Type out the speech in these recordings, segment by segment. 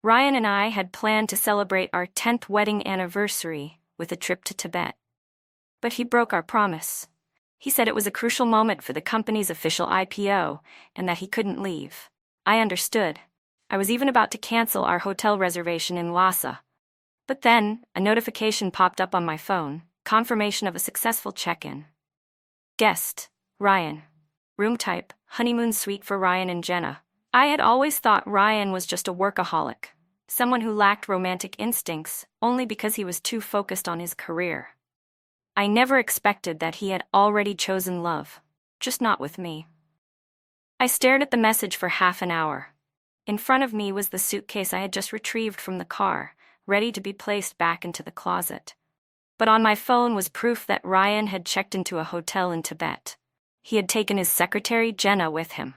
Ryan and I had planned to celebrate our 10th wedding anniversary with a trip to Tibet. But he broke our promise. He said it was a crucial moment for the company's official IPO and that he couldn't leave. I understood. I was even about to cancel our hotel reservation in Lhasa. But then, a notification popped up on my phone, confirmation of a successful check-in. Guest, Ryan. Room type, honeymoon suite for Ryan and Jenna. I had always thought Ryan was just a workaholic, someone who lacked romantic instincts only because he was too focused on his career. I never expected that he had already chosen love, just not with me. I stared at the message for half an hour. In front of me was the suitcase I had just retrieved from the car, ready to be placed back into the closet. But on my phone was proof that Ryan had checked into a hotel in Tibet. He had taken his secretary, Jenna, with him.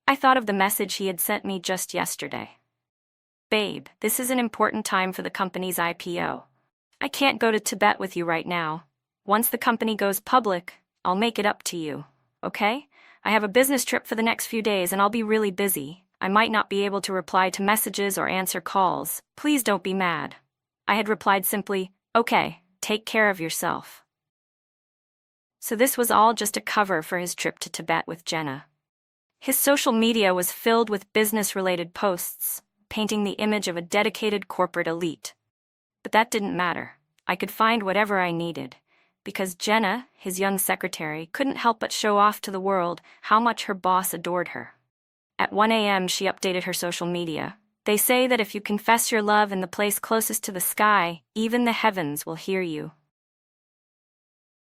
I thought of the message he had sent me just yesterday. Babe, this is an important time for the company's IPO. I can't go to Tibet with you right now. Once the company goes public, I'll make it up to you, okay? I have a business trip for the next few days and I'll be really busy. I might not be able to reply to messages or answer calls. Please don't be mad. I had replied simply, okay, take care of yourself. So this was all just a cover for his trip to Tibet with Jenna. His social media was filled with business-related posts, painting the image of a dedicated corporate elite. But that didn't matter. I could find whatever I needed, because Jenna, his young secretary, couldn't help but show off to the world how much her boss adored her. At 1 a.m. she updated her social media. They say that if you confess your love in the place closest to the sky, even the heavens will hear you.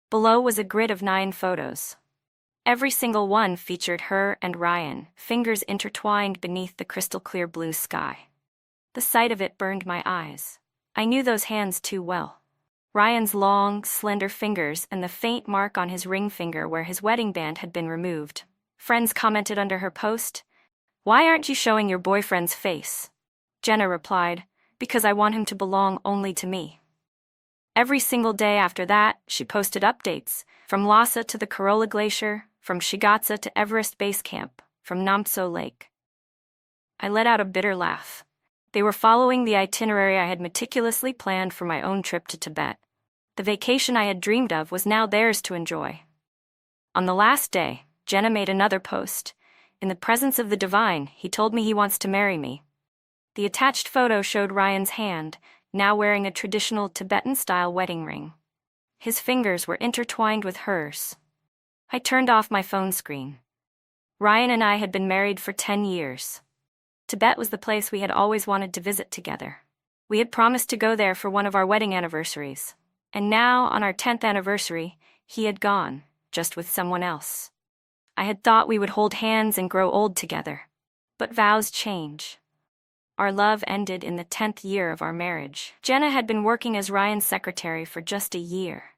Below was a grid of 9 photos. Every single one featured her and Ryan, fingers intertwined beneath the crystal-clear blue sky. The sight of it burned my eyes. I knew those hands too well. Ryan's long, slender fingers and the faint mark on his ring finger where his wedding band had been removed. Friends commented under her post, "Why aren't you showing your boyfriend's face?" Jenna replied, "Because I want him to belong only to me." Every single day after that, she posted updates, from Lhasa to the Corolla Glacier, from Shigatse to Everest Base Camp, from Namtso Lake. I let out a bitter laugh. They were following the itinerary I had meticulously planned for my own trip to Tibet. The vacation I had dreamed of was now theirs to enjoy. On the last day, Jenna made another post. In the presence of the divine, he told me he wants to marry me. The attached photo showed Ryan's hand, now wearing a traditional Tibetan-style wedding ring. His fingers were intertwined with hers. I turned off my phone screen. Ryan and I had been married for 10 years. Tibet was the place we had always wanted to visit together. We had promised to go there for one of our wedding anniversaries. And now, on our 10th anniversary, he had gone, just with someone else. I had thought we would hold hands and grow old together. But vows change. Our love ended in the 10th year of our marriage. Jenna had been working as Ryan's secretary for just a year.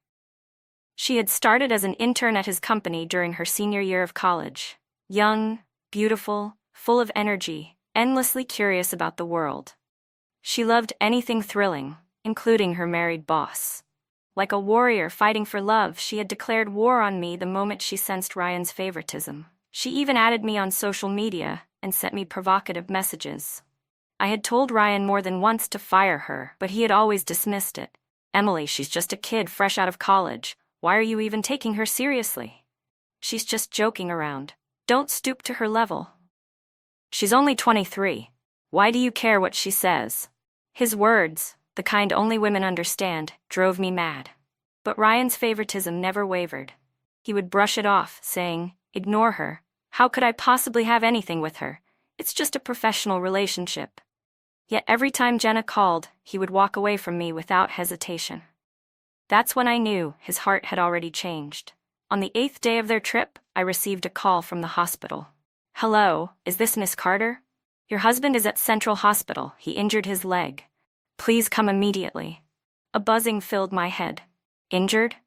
She had started as an intern at his company during her senior year of college. Young, beautiful, full of energy, endlessly curious about the world. She loved anything thrilling, including her married boss. Like a warrior fighting for love, she had declared war on me the moment she sensed Ryan's favoritism. She even added me on social media and sent me provocative messages. I had told Ryan more than once to fire her, but he had always dismissed it. "Emily, she's just a kid fresh out of college. Why are you even taking her seriously? She's just joking around. Don't stoop to her level. She's only 23. Why do you care what she says?" His words, the kind only women understand, drove me mad. But Ryan's favoritism never wavered. He would brush it off, saying, "Ignore her. How could I possibly have anything with her? It's just a professional relationship." Yet every time Jenna called, he would walk away from me without hesitation. That's when I knew his heart had already changed. On the 8th day of their trip, I received a call from the hospital. "Hello, is this Miss Carter? Your husband is at Central Hospital. He injured his leg. Please come immediately." A buzzing filled my head. Injured?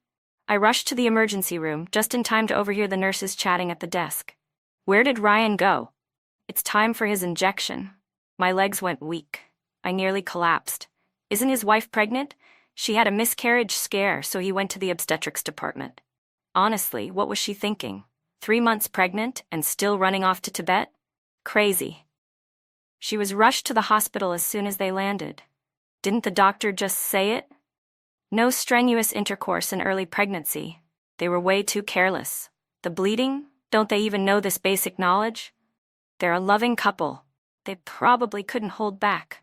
I rushed to the emergency room, just in time to overhear the nurses chatting at the desk. "Where did Ryan go?" "It's time for his injection." My legs went weak. I nearly collapsed. "Isn't his wife pregnant?" "She had a miscarriage scare, so he went to the obstetrics department." Honestly, what was she thinking? 3 months pregnant and still running off to Tibet? Crazy. She was rushed to the hospital as soon as they landed. Didn't the doctor just say it? No strenuous intercourse in early pregnancy. They were way too careless. The bleeding? Don't they even know this basic knowledge? They're a loving couple. They probably couldn't hold back.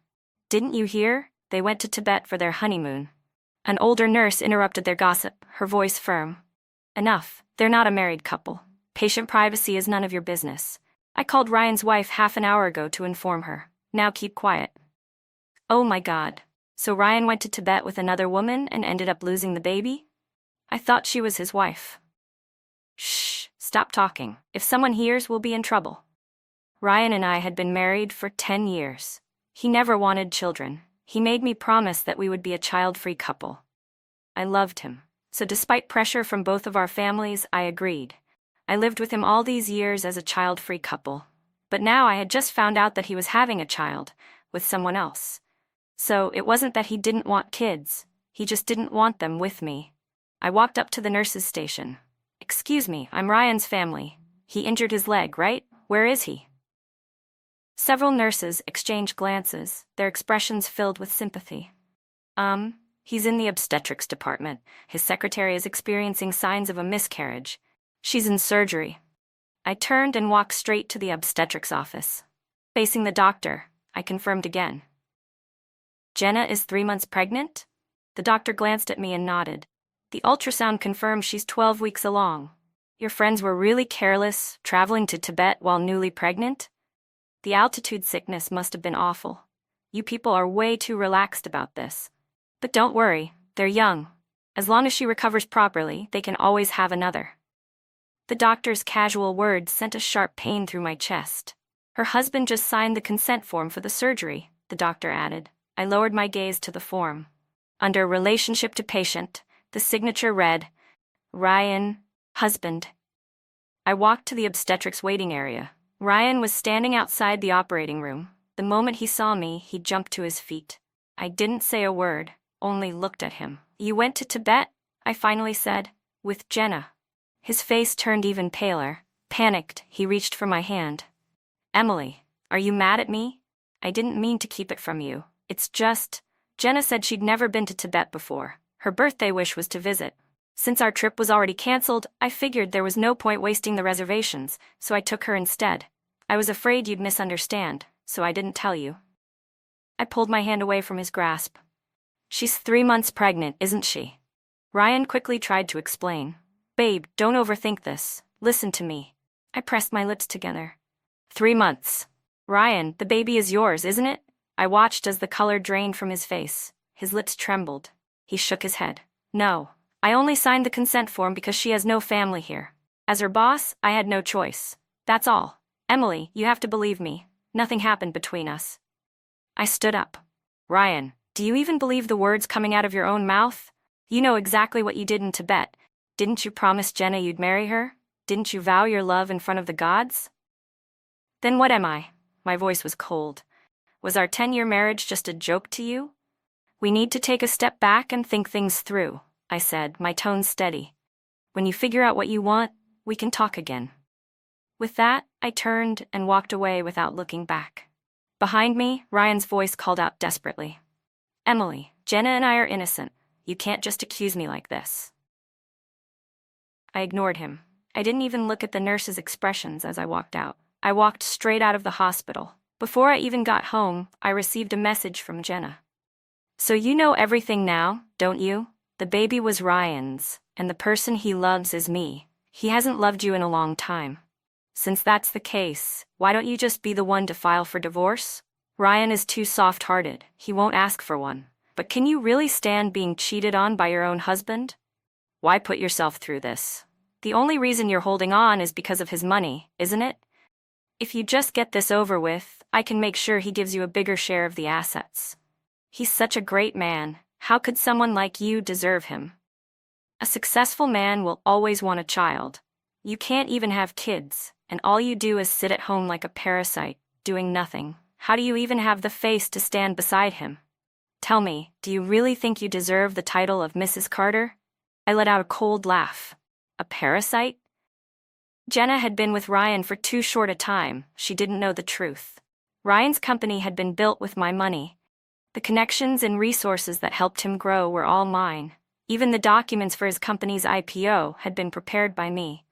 Didn't you hear? They went to Tibet for their honeymoon. An older nurse interrupted their gossip, her voice firm. Enough. They're not a married couple. Patient privacy is none of your business. I called Ryan's wife half an hour ago to inform her. Now keep quiet. Oh my God. So Ryan went to Tibet with another woman and ended up losing the baby? I thought she was his wife. Shh, stop talking. If someone hears, we'll be in trouble. Ryan and I had been married for 10 years. He never wanted children. He made me promise that we would be a child-free couple. I loved him. So despite pressure from both of our families, I agreed. I lived with him all these years as a child-free couple. But now I had just found out that he was having a child with someone else. So it wasn't that he didn't want kids. He just didn't want them with me. I walked up to the nurse's station. Excuse me, I'm Ryan's family. He injured his leg, right? Where is he? Several nurses exchanged glances, their expressions filled with sympathy. He's in the obstetrics department. His secretary is experiencing signs of a miscarriage. She's in surgery. I turned and walked straight to the obstetrics office. Facing the doctor, I confirmed again. Jenna is 3 months pregnant? The doctor glanced at me and nodded. The ultrasound confirmed she's 12 weeks along. Your friends were really careless, traveling to Tibet while newly pregnant? The altitude sickness must have been awful. You people are way too relaxed about this. But don't worry, they're young. As long as she recovers properly, they can always have another. The doctor's casual words sent a sharp pain through my chest. Her husband just signed the consent form for the surgery, the doctor added. I lowered my gaze to the form. Under relationship to patient, the signature read, Ryan, husband. I walked to the obstetrics waiting area. Ryan was standing outside the operating room. The moment he saw me, he jumped to his feet. I didn't say a word, only looked at him. You went to Tibet? I finally said, with Jenna. His face turned even paler. Panicked, he reached for my hand. Emily, are you mad at me? I didn't mean to keep it from you. It's just, Jenna said she'd never been to Tibet before. Her birthday wish was to visit. Since our trip was already canceled, I figured there was no point wasting the reservations, so I took her instead. I was afraid you'd misunderstand, so I didn't tell you. I pulled my hand away from his grasp. She's 3 months pregnant, isn't she? Ryan quickly tried to explain. Babe, don't overthink this. Listen to me. I pressed my lips together. 3 months. Ryan, the baby is yours, isn't it? I watched as the color drained from his face. His lips trembled. He shook his head. No. I only signed the consent form because she has no family here. As her boss, I had no choice. That's all. Emily, you have to believe me. Nothing happened between us. I stood up. Ryan, do you even believe the words coming out of your own mouth? You know exactly what you did in Tibet. Didn't you promise Jenna you'd marry her? Didn't you vow your love in front of the gods? Then what am I? My voice was cold. Was our 10-year marriage just a joke to you? We need to take a step back and think things through, I said, my tone steady. When you figure out what you want, we can talk again. With that, I turned and walked away without looking back. Behind me, Ryan's voice called out desperately. Emily, Jenna and I are innocent. You can't just accuse me like this. I ignored him. I didn't even look at the nurse's expressions as I walked out. I walked straight out of the hospital. Before I even got home, I received a message from Jenna. So you know everything now, don't you? The baby was Ryan's, and the person he loves is me. He hasn't loved you in a long time. Since that's the case, why don't you just be the one to file for divorce? Ryan is too soft-hearted. He won't ask for one. But can you really stand being cheated on by your own husband? Why put yourself through this? The only reason you're holding on is because of his money, isn't it? If you just get this over with, I can make sure he gives you a bigger share of the assets. He's such a great man. How could someone like you deserve him? A successful man will always want a child. You can't even have kids, and all you do is sit at home like a parasite, doing nothing. How do you even have the face to stand beside him? Tell me, do you really think you deserve the title of Mrs. Carter? I let out a cold laugh. A parasite? Jenna had been with Ryan for too short a time. She didn't know the truth. Ryan's company had been built with my money. The connections and resources that helped him grow were all mine. Even the documents for his company's IPO had been prepared by me.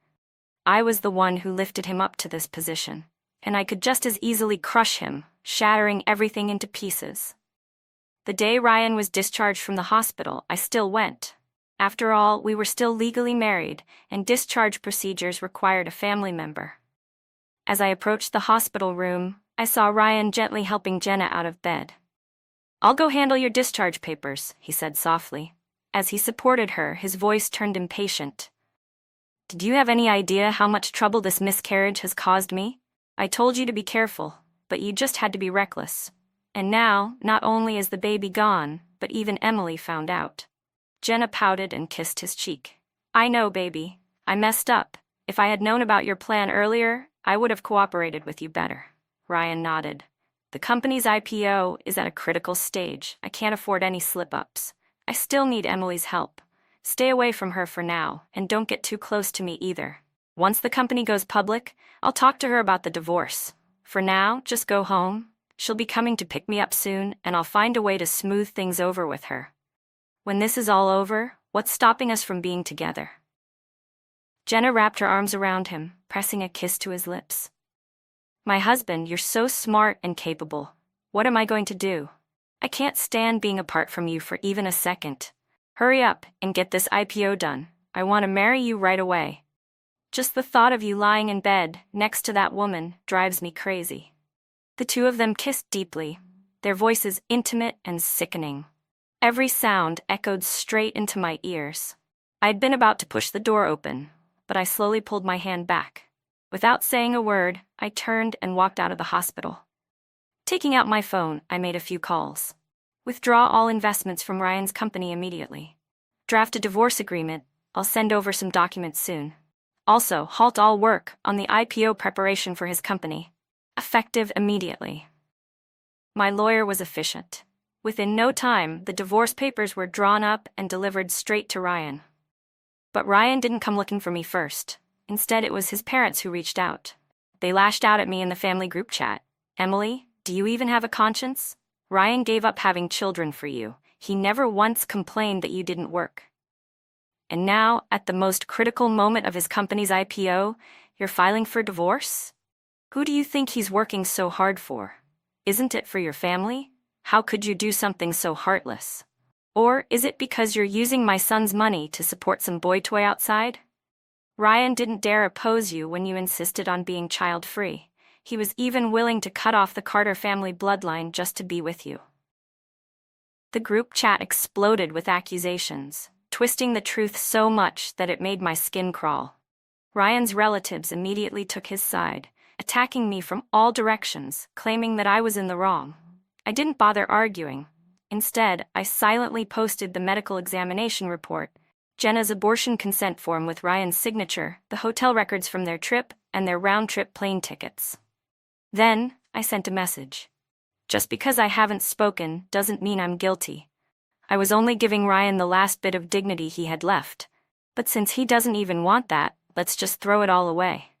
I was the one who lifted him up to this position, and I could just as easily crush him, shattering everything into pieces. The day Ryan was discharged from the hospital, I still went. After all, we were still legally married, and discharge procedures required a family member. As I approached the hospital room, I saw Ryan gently helping Jenna out of bed. "I'll go handle your discharge papers," he said softly. As he supported her, his voice turned impatient. "Did you have any idea how much trouble this miscarriage has caused me? I told you to be careful, but you just had to be reckless. And now, not only is the baby gone, but even Emily found out." Jenna pouted and kissed his cheek. "I know, baby. I messed up. If I had known about your plan earlier, I would have cooperated with you better." Ryan nodded. "The company's IPO is at a critical stage. I can't afford any slip-ups. I still need Emily's help. Stay away from her for now, and don't get too close to me either. Once the company goes public, I'll talk to her about the divorce. For now, just go home. She'll be coming to pick me up soon, and I'll find a way to smooth things over with her. When this is all over, what's stopping us from being together?" Jenna wrapped her arms around him, pressing a kiss to his lips. "My husband, you're so smart and capable. What am I going to do? I can't stand being apart from you for even a second. Hurry up and get this IPO done. I want to marry you right away. Just the thought of you lying in bed next to that woman drives me crazy." The two of them kissed deeply, their voices intimate and sickening. Every sound echoed straight into my ears. I'd been about to push the door open, but I slowly pulled my hand back. Without saying a word, I turned and walked out of the hospital. Taking out my phone, I made a few calls. Withdraw all investments from Ryan's company immediately. Draft a divorce agreement. I'll send over some documents soon. Also, halt all work on the IPO preparation for his company. Effective immediately. My lawyer was efficient. Within no time, the divorce papers were drawn up and delivered straight to Ryan. But Ryan didn't come looking for me first. Instead, it was his parents who reached out. They lashed out at me in the family group chat. "Emily, do you even have a conscience? Ryan gave up having children for you. He never once complained that you didn't work. And now, at the most critical moment of his company's IPO, you're filing for divorce? Who do you think he's working so hard for? Isn't it for your family? How could you do something so heartless? Or is it because you're using my son's money to support some boy toy outside? Ryan didn't dare oppose you when you insisted on being child-free. He was even willing to cut off the Carter family bloodline just to be with you." The group chat exploded with accusations, twisting the truth so much that it made my skin crawl. Ryan's relatives immediately took his side, attacking me from all directions, claiming that I was in the wrong. I didn't bother arguing. Instead, I silently posted the medical examination report, Jenna's abortion consent form with Ryan's signature, the hotel records from their trip, and their round-trip plane tickets. Then, I sent a message. Just because I haven't spoken doesn't mean I'm guilty. I was only giving Ryan the last bit of dignity he had left. But since he doesn't even want that, let's just throw it all away.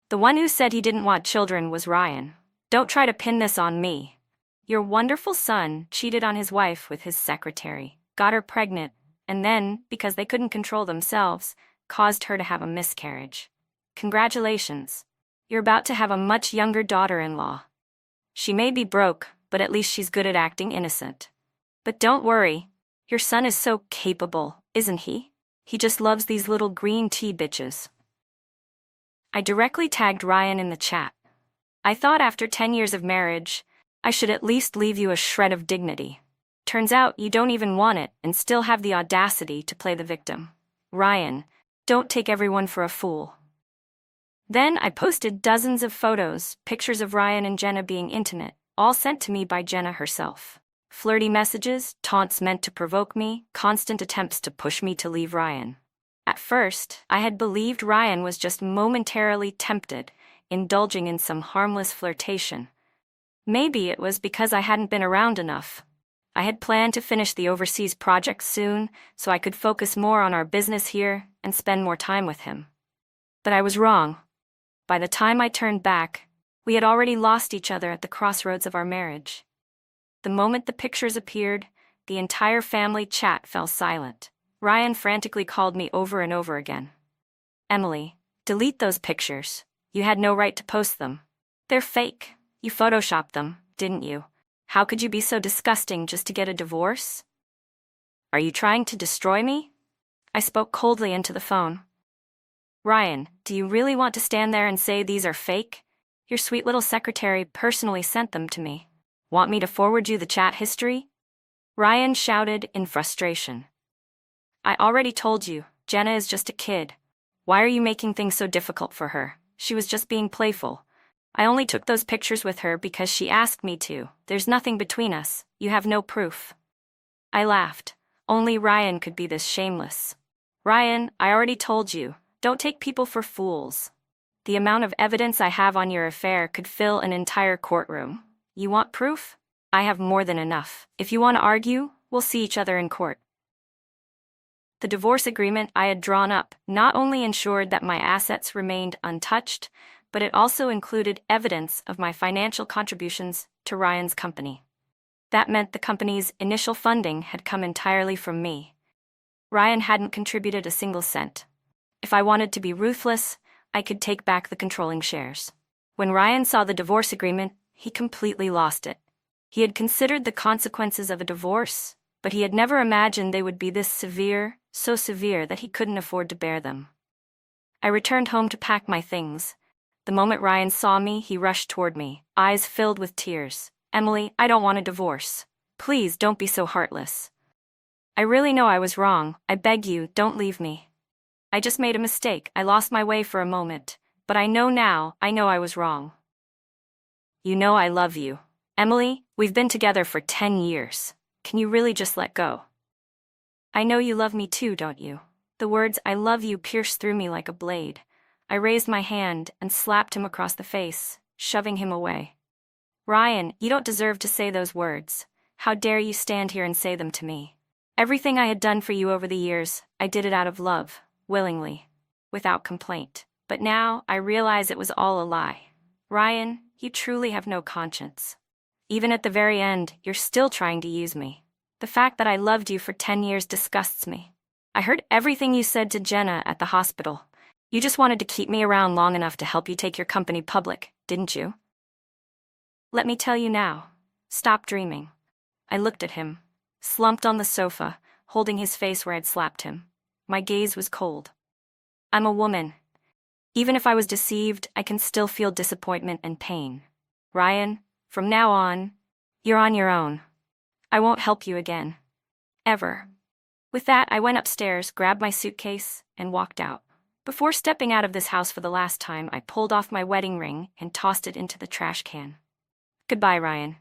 The one who said he didn't want children was Ryan. Don't try to pin this on me. Your wonderful son cheated on his wife with his secretary, got her pregnant, and then, because they couldn't control themselves, caused her to have a miscarriage. Congratulations. You're about to have a much younger daughter-in-law. She may be broke, but at least she's good at acting innocent. But don't worry, your son is so capable, isn't he? He just loves these little green tea bitches. I directly tagged Ryan in the chat. I thought after 10 years of marriage, I should at least leave you a shred of dignity. Turns out you don't even want it and still have the audacity to play the victim. Ryan, don't take everyone for a fool. Then I posted dozens of photos, pictures of Ryan and Jenna being intimate, all sent to me by Jenna herself. Flirty messages, taunts meant to provoke me, constant attempts to push me to leave Ryan. At first, I had believed Ryan was just momentarily tempted, indulging in some harmless flirtation. Maybe it was because I hadn't been around enough. I had planned to finish the overseas project soon, so I could focus more on our business here and spend more time with him. But I was wrong. By the time I turned back, We had already lost each other at the crossroads of our marriage. The moment the pictures appeared, the entire family chat fell silent. Ryan frantically called me over and over again. Emily, delete those pictures. You had no right to post them. They're fake. You photoshopped them, didn't you? How could you be so disgusting just to get a divorce? Are you trying to destroy me? I spoke coldly into the phone. Ryan, do you really want to stand there and say these are fake? Your sweet little secretary personally sent them to me. Want me to forward you the chat history? Ryan shouted in frustration. I already told you, Jenna is just a kid. Why are you making things so difficult for her? She was just being playful. I only took those pictures with her because she asked me to. There's nothing between us. You have no proof. I laughed. Only Ryan could be this shameless. Ryan, I already told you, don't take people for fools. The amount of evidence I have on your affair could fill an entire courtroom. You want proof? I have more than enough. If you want to argue, we'll see each other in court. The divorce agreement I had drawn up not only ensured that my assets remained untouched, but it also included evidence of my financial contributions to Ryan's company. That meant the company's initial funding had come entirely from me. Ryan hadn't contributed a single cent. If I wanted to be ruthless, I could take back the controlling shares. When Ryan saw the divorce agreement, he completely lost it. He had considered the consequences of a divorce, but he had never imagined they would be this severe, so severe that he couldn't afford to bear them. I returned home to pack my things. The moment Ryan saw me, he rushed toward me, eyes filled with tears. Emily, I don't want a divorce. Please don't be so heartless. I really know I was wrong. I beg you, don't leave me. I just made a mistake. I lost my way for a moment, but I know now, I know I was wrong. You know I love you. Emily, we've been together for 10 years. Can you really just let go? I know you love me too, don't you? The words I love you pierced through me like a blade. I raised my hand and slapped him across the face, shoving him away. Ryan, you don't deserve to say those words. How dare you stand here and say them to me? Everything I had done for you over the years, I did it out of love, willingly, without complaint. But now, I realize it was all a lie. Ryan, you truly have no conscience. Even at the very end, you're still trying to use me. The fact that I loved you for 10 years disgusts me. I heard everything you said to Jenna at the hospital. You just wanted to keep me around long enough to help you take your company public, didn't you? Let me tell you now. Stop dreaming. I looked at him, slumped on the sofa, holding his face where I'd slapped him. My gaze was cold. I'm a woman. Even if I was deceived, I can still feel disappointment and pain. Ryan, from now on, you're on your own. I won't help you again. Ever. With that, I went upstairs, grabbed my suitcase, and walked out. Before stepping out of this house for the last time, I pulled off my wedding ring and tossed it into the trash can. Goodbye, Ryan.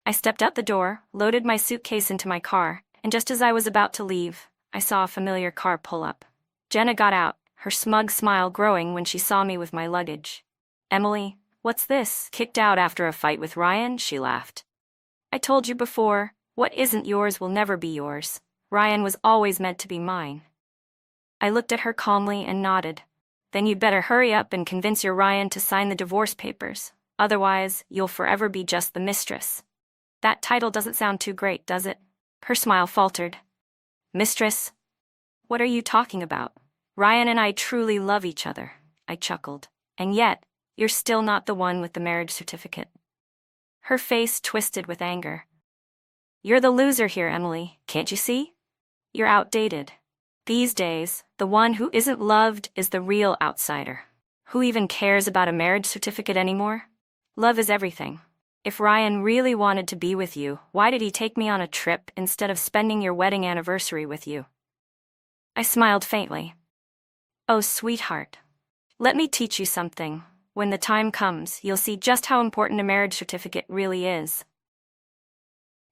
I stepped out the door, loaded my suitcase into my car, and just as I was about to leave, I saw a familiar car pull up. Jenna got out, her smug smile growing when she saw me with my luggage. Emily, what's this? Kicked out after a fight with Ryan? She laughed. I told you before, what isn't yours will never be yours. Ryan was always meant to be mine. I looked at her calmly and nodded. Then you'd better hurry up and convince your Ryan to sign the divorce papers. Otherwise, you'll forever be just the mistress. That title doesn't sound too great, does it? Her smile faltered. Mistress? What are you talking about? Ryan and I truly love each other, I chuckled. And yet, you're still not the one with the marriage certificate. Her face twisted with anger. You're the loser here, Emily, can't you see? You're outdated. These days, the one who isn't loved is the real outsider. Who even cares about a marriage certificate anymore? Love is everything. If Ryan really wanted to be with you, why did he take me on a trip instead of spending your wedding anniversary with you? I smiled faintly. Oh, sweetheart. Let me teach you something. When the time comes, you'll see just how important a marriage certificate really is.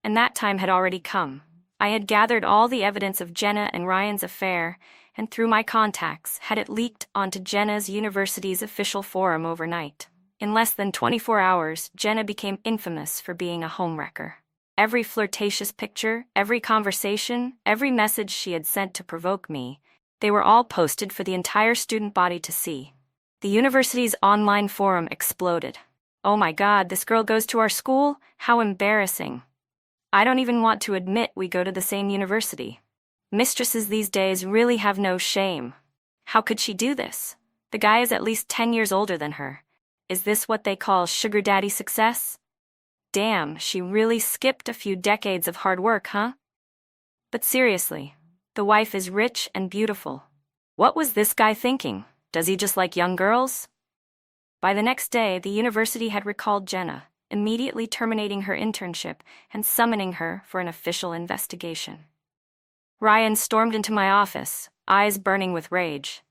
And that time had already come. I had gathered all the evidence of Jenna and Ryan's affair, and through my contacts, had it leaked onto Jenna's university's official forum overnight. In less than 24 hours, Jenna became infamous for being a homewrecker. Every flirtatious picture, every conversation, every message she had sent to provoke me, they were all posted for the entire student body to see. The university's online forum exploded. "Oh my God, this girl goes to our school? How embarrassing. I don't even want to admit we go to the same university. Mistresses these days really have no shame. How could she do this? The guy is at least 10 years older than her. Is this what they call sugar daddy success? Damn, she really skipped a few decades of hard work, huh? But seriously, the wife is rich and beautiful. What was this guy thinking? Does he just like young girls?" By the next day, the university had recalled Jenna, immediately terminating her internship and summoning her for an official investigation. Ryan stormed into my office, eyes burning with rage.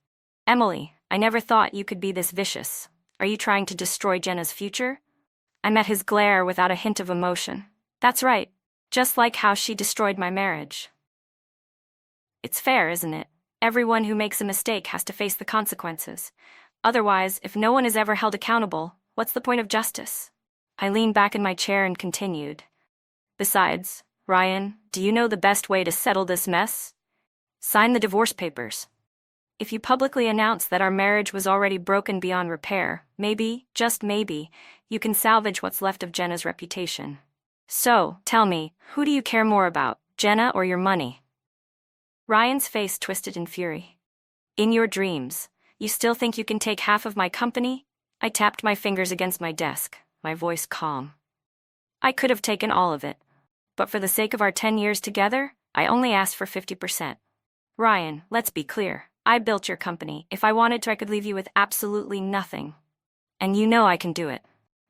"Emily, I never thought you could be this vicious. Are you trying to destroy Jenna's future?" I met his glare without a hint of emotion. "That's right, just like how she destroyed my marriage." "It's fair, isn't it? Everyone who makes a mistake has to face the consequences. Otherwise, if no one is ever held accountable, what's the point of justice?" I leaned back in my chair and continued. "Besides, Ryan, do you know the best way to settle this mess? Sign the divorce papers. If you publicly announce that our marriage was already broken beyond repair, maybe, just maybe, you can salvage what's left of Jenna's reputation. So, tell me, who do you care more about, Jenna or your money?" Ryan's face twisted in fury. "In your dreams, you still think you can take half of my company?" I tapped my fingers against my desk, my voice calm. "I could have taken all of it. But for the sake of our 10 years together, I only asked for 50%. Ryan, let's be clear. I built your company. If I wanted to, I could leave you with absolutely nothing. And you know I can do it."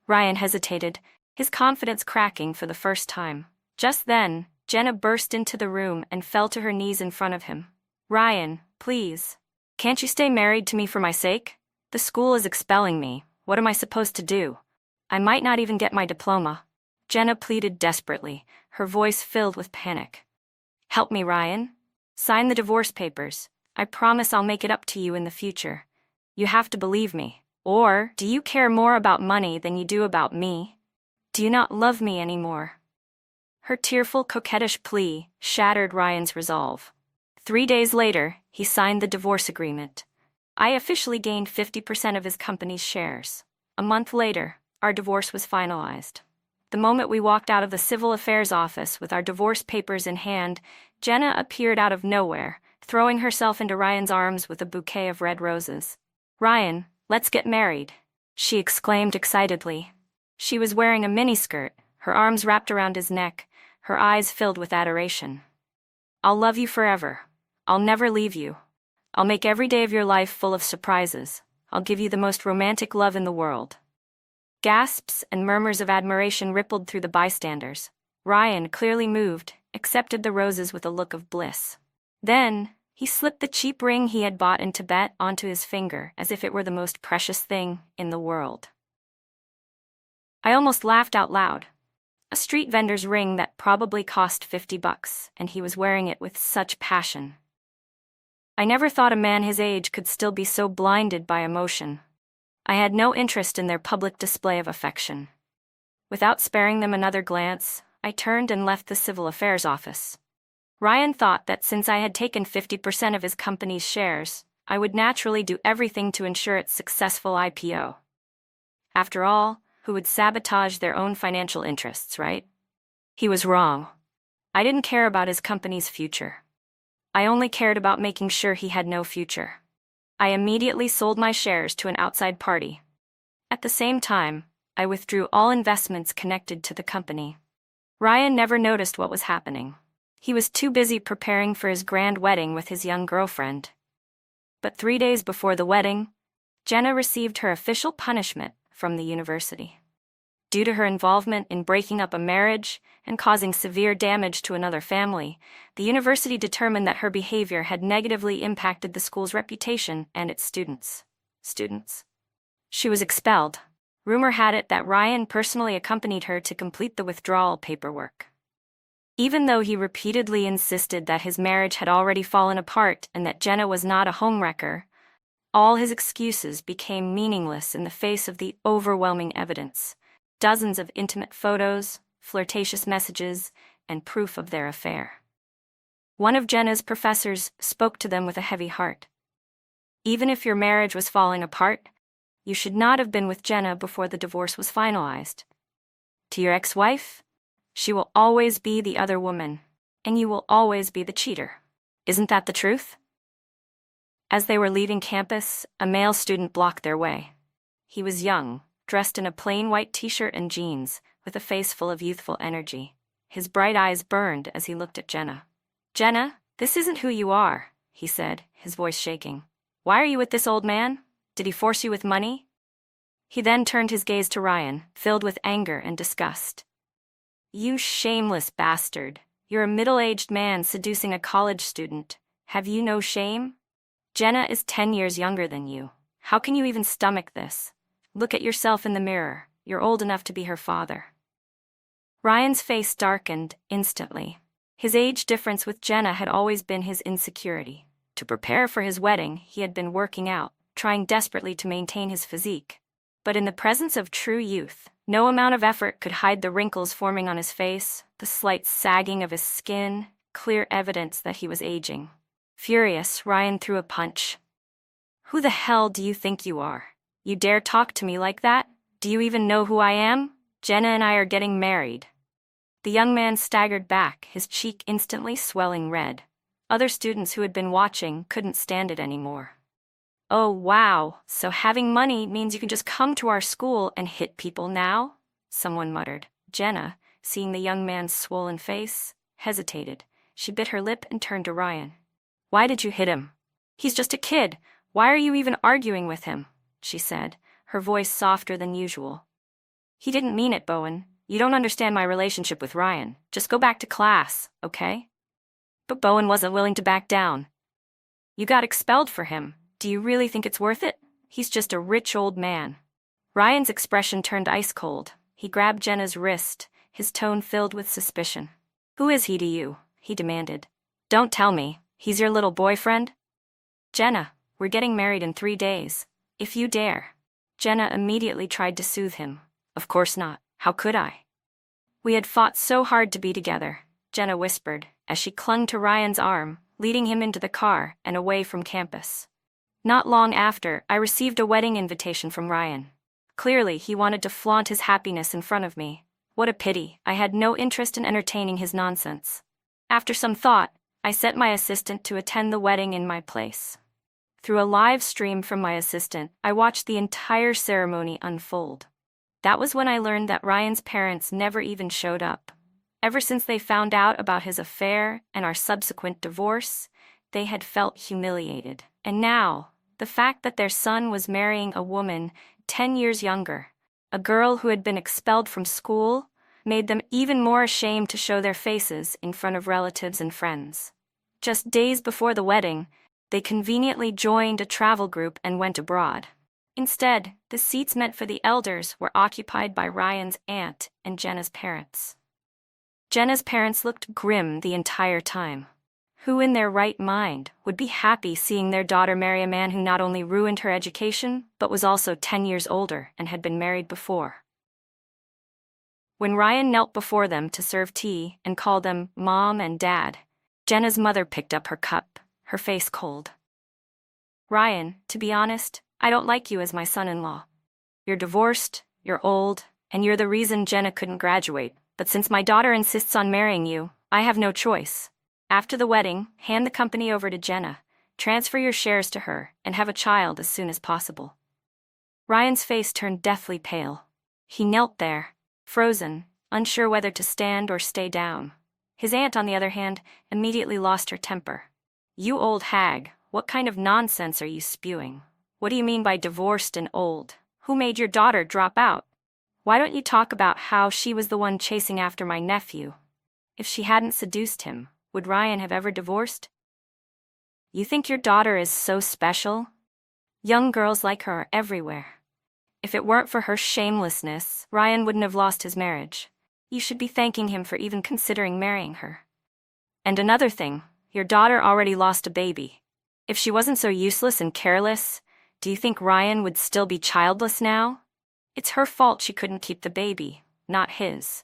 Ryan hesitated, his confidence cracking for the first time. Just then, Jenna burst into the room and fell to her knees in front of him. "Ryan, please. Can't you stay married to me for my sake? The school is expelling me. What am I supposed to do? I might not even get my diploma." Jenna pleaded desperately, her voice filled with panic. "Help me, Ryan. Sign the divorce papers. I promise I'll make it up to you in the future. You have to believe me. Or, do you care more about money than you do about me? Do you not love me anymore?" Her tearful, coquettish plea shattered Ryan's resolve. 3 days later, he signed the divorce agreement. I officially gained 50% of his company's shares. A month later, our divorce was finalized. The moment we walked out of the civil affairs office with our divorce papers in hand, Jenna appeared out of nowhere, throwing herself into Ryan's arms with a bouquet of red roses. "Ryan, let's get married," she exclaimed excitedly. She was wearing a miniskirt, her arms wrapped around his neck, her eyes filled with adoration. "I'll love you forever. I'll never leave you. I'll make every day of your life full of surprises. I'll give you the most romantic love in the world." Gasps and murmurs of admiration rippled through the bystanders. Ryan, clearly moved, accepted the roses with a look of bliss. Then, he slipped the cheap ring he had bought in Tibet onto his finger as if it were the most precious thing in the world. I almost laughed out loud. A street vendor's ring that probably cost $50, and he was wearing it with such passion. I never thought a man his age could still be so blinded by emotion. I had no interest in their public display of affection. Without sparing them another glance, I turned and left the civil affairs office. Ryan thought that since I had taken 50% of his company's shares, I would naturally do everything to ensure its successful IPO. After all, who would sabotage their own financial interests, right? He was wrong. I didn't care about his company's future. I only cared about making sure he had no future. I immediately sold my shares to an outside party. At the same time, I withdrew all investments connected to the company. Ryan never noticed what was happening. He was too busy preparing for his grand wedding with his young girlfriend. But 3 days before the wedding, Jenna received her official punishment from the university. Due to her involvement in breaking up a marriage and causing severe damage to another family, the university determined that her behavior had negatively impacted the school's reputation and its students. She was expelled. Rumor had it that Ryan personally accompanied her to complete the withdrawal paperwork. Even though he repeatedly insisted that his marriage had already fallen apart and that Jenna was not a homewrecker, all his excuses became meaningless in the face of the overwhelming evidence. Dozens of intimate photos, flirtatious messages, and proof of their affair. One of Jenna's professors spoke to them with a heavy heart. "Even if your marriage was falling apart, You should not have been with Jenna before the divorce was finalized. To your ex-wife? She will always be the other woman, and you will always be the cheater. Isn't that the truth? As they were leaving campus, a male student blocked their way. He was young, dressed in a plain white t-shirt and jeans, with a face full of youthful energy. His bright eyes burned as he looked at Jenna. "Jenna, this isn't who you are," he said, his voice shaking. "Why are you with this old man? Did he force you with money?" He then turned his gaze to Ryan, filled with anger and disgust. "You shameless bastard. You're a middle-aged man seducing a college student. Have you no shame? Jenna is 10 years younger than you. How can you even stomach this? Look at yourself in the mirror. You're old enough to be her father." Ryan's face darkened instantly. His age difference with Jenna had always been his insecurity. To prepare for his wedding, he had been working out, trying desperately to maintain his physique. But in the presence of true youth, no amount of effort could hide the wrinkles forming on his face, the slight sagging of his skin, clear evidence that he was aging. Furious, Ryan threw a punch. "Who the hell do you think you are? You dare talk to me like that? Do you even know who I am? Jenna and I are getting married." The young man staggered back, his cheek instantly swelling red. Other students who had been watching couldn't stand it anymore. "Oh wow, so having money means you can just come to our school and hit people now?" someone muttered. Jenna, seeing the young man's swollen face, hesitated. She bit her lip and turned to Ryan. "Why did you hit him? He's just a kid. Why are you even arguing with him?" she said, her voice softer than usual. "He didn't mean it, Bowen. You don't understand my relationship with Ryan. Just go back to class, okay?" But Bowen wasn't willing to back down. "You got expelled for him. Do you really think it's worth it? He's just a rich old man." Ryan's expression turned ice cold. He grabbed Jenna's wrist, his tone filled with suspicion. "Who is he to you?" he demanded. "Don't tell me. He's your little boyfriend?" "Jenna, we're getting married in 3 days. If you dare." Jenna immediately tried to soothe him. "Of course not. How could I?" "We had fought so hard to be together," Jenna whispered, as she clung to Ryan's arm, leading him into the car and away from campus. "Not long after, I received a wedding invitation from Ryan. Clearly, he wanted to flaunt his happiness in front of me. What a pity, I had no interest in entertaining his nonsense. After some thought, I sent my assistant to attend the wedding in my place. Through a live stream from my assistant, I watched the entire ceremony unfold. That was when I learned that Ryan's parents never even showed up. Ever since they found out about his affair and our subsequent divorce, they had felt humiliated. And now, the fact that their son was marrying a woman 10 years younger, a girl who had been expelled from school, made them even more ashamed to show their faces in front of relatives and friends. Just days before the wedding, they conveniently joined a travel group and went abroad. Instead, the seats meant for the elders were occupied by Ryan's aunt and Jenna's parents. Jenna's parents looked grim the entire time. Who in their right mind would be happy seeing their daughter marry a man who not only ruined her education, but was also 10 years older and had been married before? When Ryan knelt before them to serve tea and called them Mom and Dad, Jenna's mother picked up her cup, her face cold. "Ryan, to be honest, I don't like you as my son-in-law. You're divorced, you're old, and you're the reason Jenna couldn't graduate. But since my daughter insists on marrying you, I have no choice. After the wedding, hand the company over to Jenna, transfer your shares to her, and have a child as soon as possible." Ryan's face turned deathly pale. He knelt there, frozen, unsure whether to stand or stay down. His aunt, on the other hand, immediately lost her temper. "You old hag, what kind of nonsense are you spewing? What do you mean by divorced and old? Who made your daughter drop out? Why don't you talk about how she was the one chasing after my nephew? If she hadn't seduced him, would Ryan have ever divorced? You think your daughter is so special? Young girls like her are everywhere. If it weren't for her shamelessness, Ryan wouldn't have lost his marriage. You should be thanking him for even considering marrying her. And another thing, your daughter already lost a baby. If she wasn't so useless and careless, do you think Ryan would still be childless now? It's her fault she couldn't keep the baby, not his."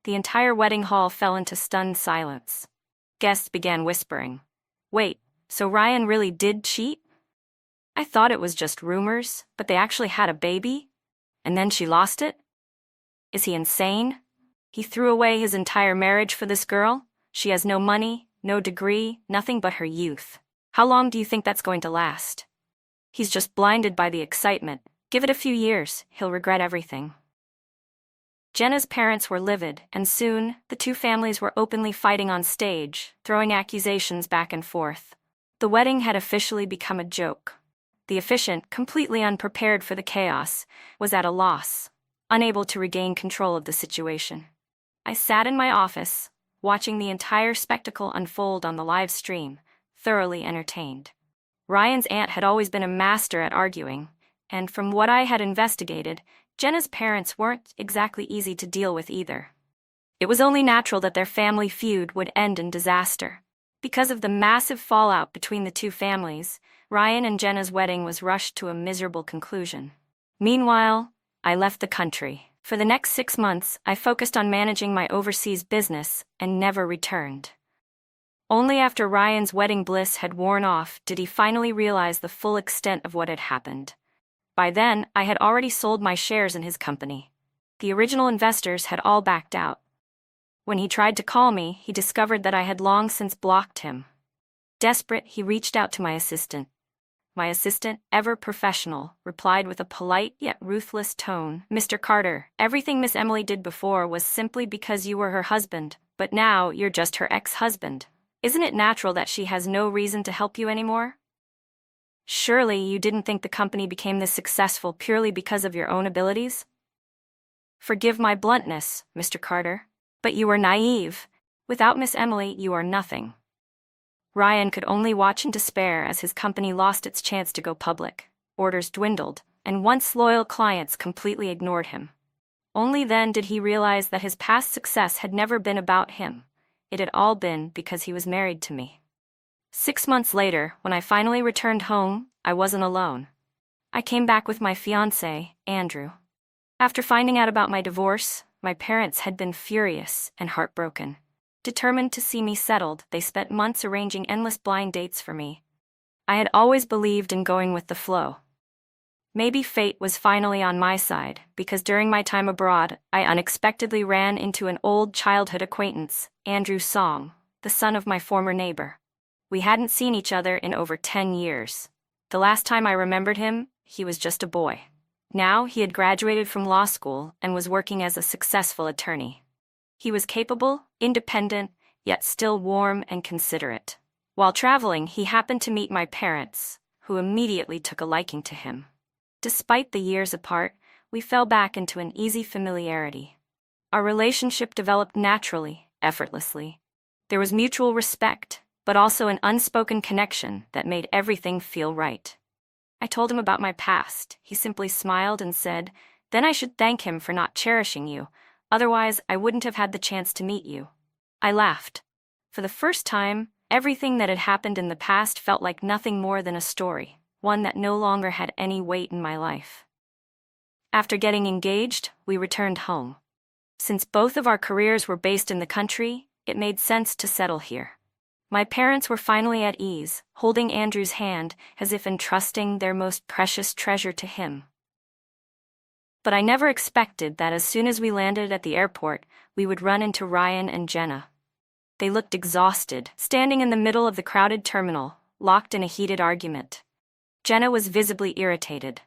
The entire wedding hall fell into stunned silence. Guests began whispering. "Wait, so Ryan really did cheat?" I thought it was just rumors, but they actually had a baby? And then she lost it? Is he insane? He threw away his entire marriage for this girl? She has no money, no degree, nothing but her youth. How long do you think that's going to last? He's just blinded by the excitement. Give it a few years, he'll regret everything. Jenna's parents were livid, and soon, the two families were openly fighting on stage, throwing accusations back and forth. The wedding had officially become a joke. The officiant, completely unprepared for the chaos, was at a loss, unable to regain control of the situation. I sat in my office, watching the entire spectacle unfold on the live stream, thoroughly entertained. Ryan's aunt had always been a master at arguing, and from what I had investigated, Jenna's parents weren't exactly easy to deal with either. It was only natural that their family feud would end in disaster. Because of the massive fallout between the two families, Ryan and Jenna's wedding was rushed to a miserable conclusion. Meanwhile, I left the country. For the next 6 months, I focused on managing my overseas business and never returned. Only after Ryan's wedding bliss had worn off did he finally realize the full extent of what had happened. By then, I had already sold my shares in his company. The original investors had all backed out. When he tried to call me, he discovered that I had long since blocked him. Desperate, he reached out to my assistant. My assistant, ever professional, replied with a polite yet ruthless tone, "Mr. Carter, everything Miss Emily did before was simply because you were her husband, but now you're just her ex-husband. Isn't it natural that she has no reason to help you anymore? Surely you didn't think the company became this successful purely because of your own abilities? Forgive my bluntness, Mr. Carter, but you were naive. Without Miss Emily, you are nothing." Ryan could only watch in despair as his company lost its chance to go public. Orders dwindled, and once loyal clients completely ignored him. Only then did he realize that his past success had never been about him. It had all been because he was married to me. 6 months later, when I finally returned home, I wasn't alone. I came back with my fiancé, Andrew. After finding out about my divorce, my parents had been furious and heartbroken. Determined to see me settled, they spent months arranging endless blind dates for me. I had always believed in going with the flow. Maybe fate was finally on my side, because during my time abroad, I unexpectedly ran into an old childhood acquaintance, Andrew Song, the son of my former neighbor. We hadn't seen each other in over 10 years. The last time I remembered him, he was just a boy. Now he had graduated from law school and was working as a successful attorney. He was capable, independent, yet still warm and considerate. While traveling, he happened to meet my parents, who immediately took a liking to him. Despite the years apart, we fell back into an easy familiarity. Our relationship developed naturally, effortlessly. There was mutual respect, but also an unspoken connection that made everything feel right. I told him about my past. He simply smiled and said, "Then I should thank him for not cherishing you. Otherwise, I wouldn't have had the chance to meet you." I laughed. For the first time, everything that had happened in the past felt like nothing more than a story, one that no longer had any weight in my life. After getting engaged, we returned home. Since both of our careers were based in the country, it made sense to settle here. My parents were finally at ease, holding Andrew's hand as if entrusting their most precious treasure to him. But I never expected that as soon as we landed at the airport, we would run into Ryan and Jenna. They looked exhausted, standing in the middle of the crowded terminal, locked in a heated argument. Jenna was visibly irritated.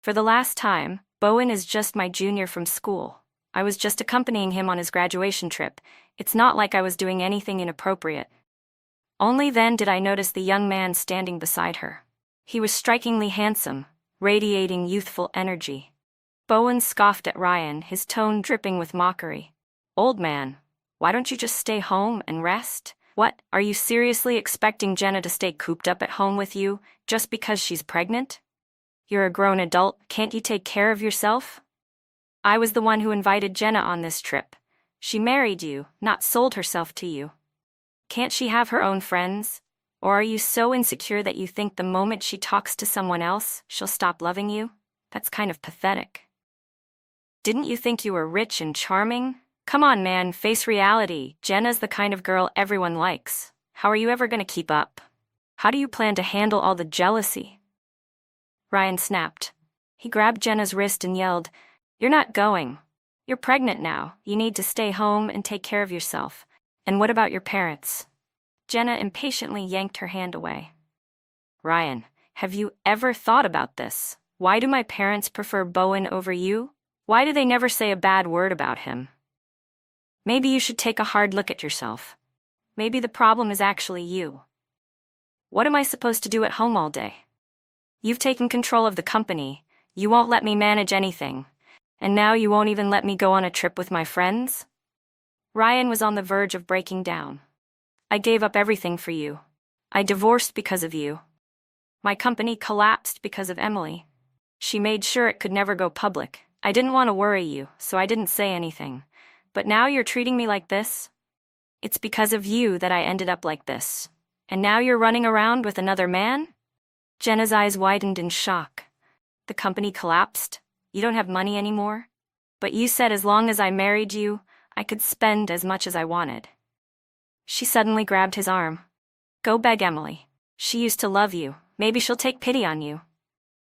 "For the last time, Bowen is just my junior from school. I was just accompanying him on his graduation trip. It's not like I was doing anything inappropriate." Only then did I notice the young man standing beside her. He was strikingly handsome, radiating youthful energy. Bowen scoffed at Ryan, his tone dripping with mockery. "Old man, why don't you just stay home and rest? What, are you seriously expecting Jenna to stay cooped up at home with you, just because she's pregnant? You're a grown adult, can't you take care of yourself? I was the one who invited Jenna on this trip. She married you, not sold herself to you. Can't she have her own friends? Or are you so insecure that you think the moment she talks to someone else, she'll stop loving you? That's kind of pathetic. Didn't you think you were rich and charming? Come on, man, face reality. Jenna's the kind of girl everyone likes. How are you ever going to keep up? How do you plan to handle all the jealousy?" Ryan snapped. He grabbed Jenna's wrist and yelled, "You're not going. You're pregnant now. You need to stay home and take care of yourself. And what about your parents?" Jenna impatiently yanked her hand away. "Ryan, have you ever thought about this? Why do my parents prefer Bowen over you? Why do they never say a bad word about him? Maybe you should take a hard look at yourself. Maybe the problem is actually you. What am I supposed to do at home all day? You've taken control of the company. You won't let me manage anything. And now you won't even let me go on a trip with my friends?" Ryan was on the verge of breaking down. "I gave up everything for you. I divorced because of you. My company collapsed because of Emily. She made sure it could never go public. I didn't want to worry you, so I didn't say anything. But now you're treating me like this? It's because of you that I ended up like this. And now you're running around with another man?" Jenna's eyes widened in shock. "The company collapsed? You don't have money anymore? But you said as long as I married you, I could spend as much as I wanted." She suddenly grabbed his arm. "Go beg Emily. She used to love you. Maybe she'll take pity on you.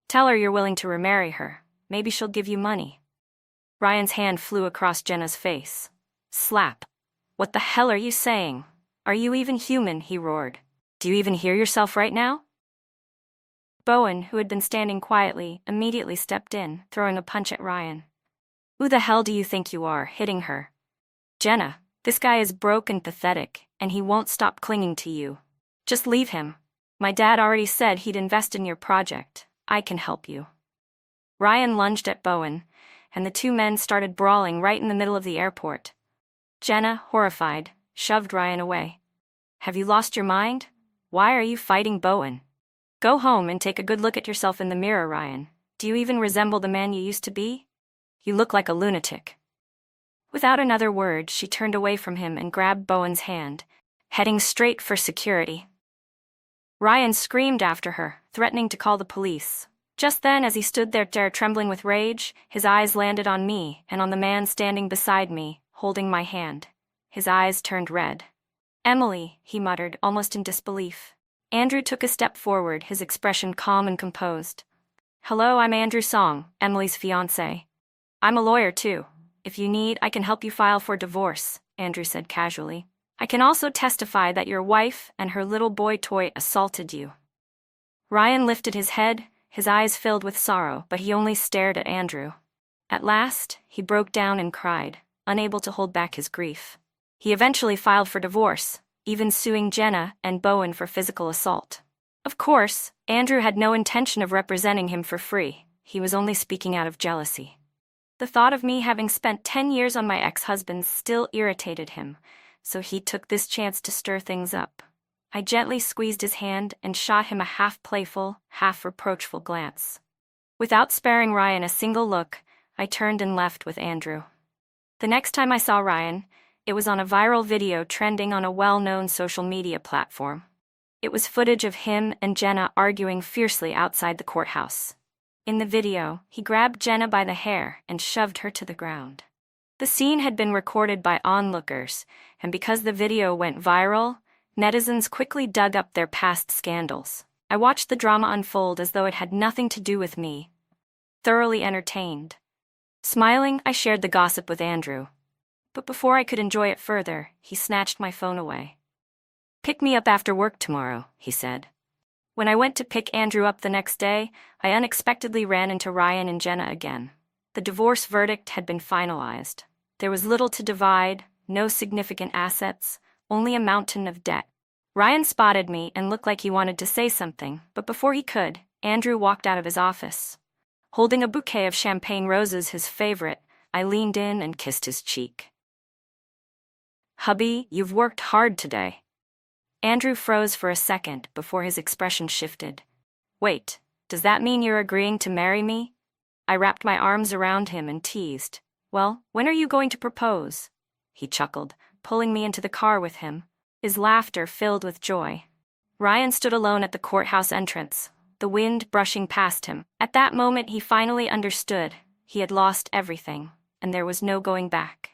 Tell her you're willing to remarry her. Maybe she'll give you money." Ryan's hand flew across Jenna's face. Slap. "What the hell are you saying? Are you even human?" he roared. "Do you even hear yourself right now?" Bowen, who had been standing quietly, immediately stepped in, throwing a punch at Ryan. "Who the hell do you think you are, hitting her? Jenna, this guy is broke and pathetic, and he won't stop clinging to you. Just leave him. My dad already said he'd invest in your project. I can help you." Ryan lunged at Bowen, and the two men started brawling right in the middle of the airport. Jenna, horrified, shoved Ryan away. "Have you lost your mind? Why are you fighting Bowen? Go home and take a good look at yourself in the mirror, Ryan. Do you even resemble the man you used to be? You look like a lunatic." Without another word, she turned away from him and grabbed Bowen's hand, heading straight for security. Ryan screamed after her, threatening to call the police. Just then, as he stood there trembling with rage, his eyes landed on me and on the man standing beside me, holding my hand. His eyes turned red. "Emily," he muttered, almost in disbelief. Andrew took a step forward, his expression calm and composed. "Hello, I'm Andrew Song, Emily's fiancé. I'm a lawyer, too. If you need, I can help you file for divorce," Andrew said casually. "I can also testify that your wife and her little boy toy assaulted you." Ryan lifted his head, his eyes filled with sorrow, but he only stared at Andrew. At last, he broke down and cried, unable to hold back his grief. He eventually filed for divorce, even suing Jenna and Bowen for physical assault. Of course, Andrew had no intention of representing him for free. He was only speaking out of jealousy. The thought of me having spent 10 years on my ex-husband still irritated him, so he took this chance to stir things up. I gently squeezed his hand and shot him a half-playful, half-reproachful glance. Without sparing Ryan a single look, I turned and left with Andrew. The next time I saw Ryan, it was on a viral video trending on a well-known social media platform. It was footage of him and Jenna arguing fiercely outside the courthouse. In the video, he grabbed Jenna by the hair and shoved her to the ground. The scene had been recorded by onlookers, and because the video went viral, netizens quickly dug up their past scandals. I watched the drama unfold as though it had nothing to do with me, thoroughly entertained. Smiling, I shared the gossip with Andrew. But before I could enjoy it further, he snatched my phone away. "Pick me up after work tomorrow," he said. When I went to pick Andrew up the next day, I unexpectedly ran into Ryan and Jenna again. The divorce verdict had been finalized. There was little to divide, no significant assets, only a mountain of debt. Ryan spotted me and looked like he wanted to say something, but before he could, Andrew walked out of his office. Holding a bouquet of champagne roses, his favorite, I leaned in and kissed his cheek. "Hubby, you've worked hard today." Andrew froze for a second before his expression shifted. "Wait, does that mean you're agreeing to marry me?" I wrapped my arms around him and teased. "Well, when are you going to propose?" He chuckled, pulling me into the car with him, his laughter filled with joy. Ryan stood alone at the courthouse entrance, the wind brushing past him. At that moment he finally understood. He had lost everything, and there was no going back.